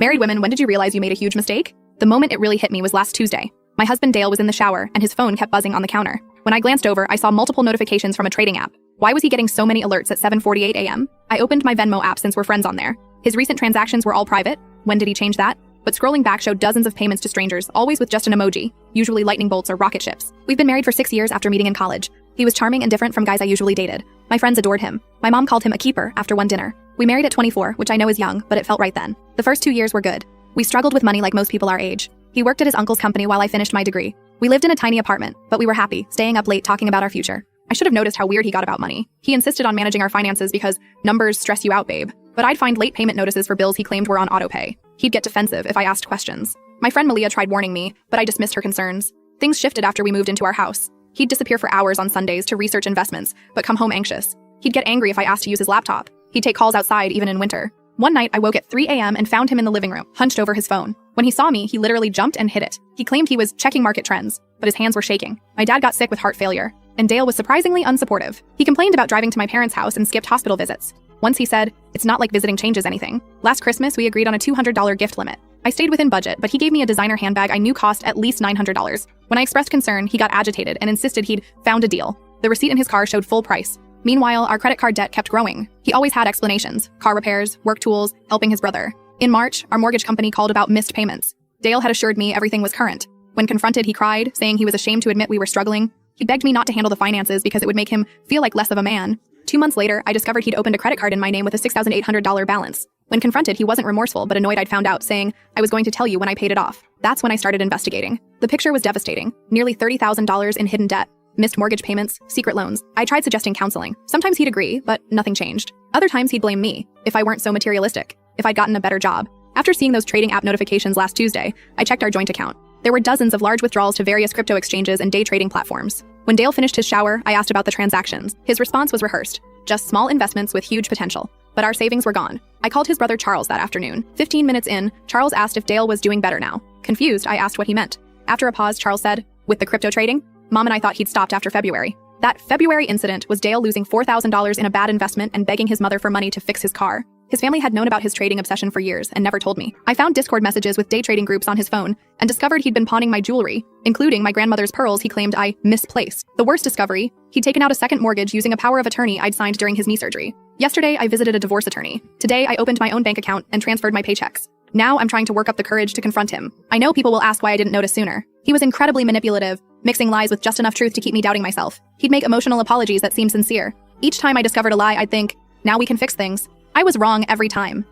Married women, when did you realize you made a huge mistake? The moment it really hit me was last Tuesday. My husband Dale was in the shower and his phone kept buzzing on the counter. When I glanced over, I saw multiple notifications from a trading app. Why was he getting so many alerts at 7:48 a.m.? I opened my Venmo app since we're friends on there. His recent transactions were all private. When did he change that? But scrolling back showed dozens of payments to strangers, always with just an emoji, usually lightning bolts or rocket ships. We've been married for 6 years after meeting in college. He was charming and different from guys I usually dated. My friends adored him. My mom called him a keeper after one dinner. We married at 24, which I know is young, but it felt right then. The first 2 years were good. We struggled with money like most people our age. He worked at his uncle's company while I finished my degree. We lived in a tiny apartment, but we were happy, staying up late talking about our future. I should have noticed how weird he got about money. He insisted on managing our finances because numbers stress you out, babe. But I'd find late payment notices for bills he claimed were on autopay. He'd get defensive if I asked questions. My friend Malia tried warning me, but I dismissed her concerns. Things shifted after we moved into our house. He'd disappear for hours on Sundays to research investments, but come home anxious. He'd get angry if I asked to use his laptop. He'd take calls outside even in winter. One night, I woke at 3 a.m. and found him in the living room, hunched over his phone. When he saw me, he literally jumped and hid it. He claimed he was checking market trends, but his hands were shaking. My dad got sick with heart failure, and Dale was surprisingly unsupportive. He complained about driving to my parents' house and skipped hospital visits. Once he said, "It's not like visiting changes anything." Last Christmas, we agreed on a $200 gift limit. I stayed within budget, but he gave me a designer handbag I knew cost at least $900. When I expressed concern, he got agitated and insisted he'd found a deal. The receipt in his car showed full price. Meanwhile, our credit card debt kept growing. He always had explanations: car repairs, work tools, helping his brother. In March, our mortgage company called about missed payments. Dale had assured me everything was current. When confronted, he cried, saying he was ashamed to admit we were struggling. He begged me not to handle the finances because it would make him feel like less of a man. 2 months later, I discovered he'd opened a credit card in my name with a $6,800 balance. When confronted, he wasn't remorseful, but annoyed I'd found out, saying, "I was going to tell you when I paid it off." That's when I started investigating. The picture was devastating. Nearly $30,000 in hidden debt. Missed mortgage payments, secret loans. I tried suggesting counseling. Sometimes he'd agree, but nothing changed. Other times he'd blame me, if I weren't so materialistic, if I'd gotten a better job. After seeing those trading app notifications last Tuesday, I checked our joint account. There were dozens of large withdrawals to various crypto exchanges and day trading platforms. When Dale finished his shower, I asked about the transactions. His response was rehearsed. Just small investments with huge potential. But our savings were gone. I called his brother Charles that afternoon. 15 minutes in, Charles asked if Dale was doing better now. Confused, I asked what he meant. After a pause, Charles said, "With the crypto trading?" Mom and I thought he'd stopped after February. That February incident was Dale losing $4,000 in a bad investment and begging his mother for money to fix his car. His family had known about his trading obsession for years and never told me. I found Discord messages with day trading groups on his phone and discovered he'd been pawning my jewelry, including my grandmother's pearls he claimed I misplaced. The worst discovery, he'd taken out a second mortgage using a power of attorney I'd signed during his knee surgery. Yesterday, I visited a divorce attorney. Today, I opened my own bank account and transferred my paychecks. Now I'm trying to work up the courage to confront him. I know people will ask why I didn't notice sooner. He was incredibly manipulative, mixing lies with just enough truth to keep me doubting myself. He'd make emotional apologies that seemed sincere. Each time I discovered a lie, I'd think, now we can fix things. I was wrong every time.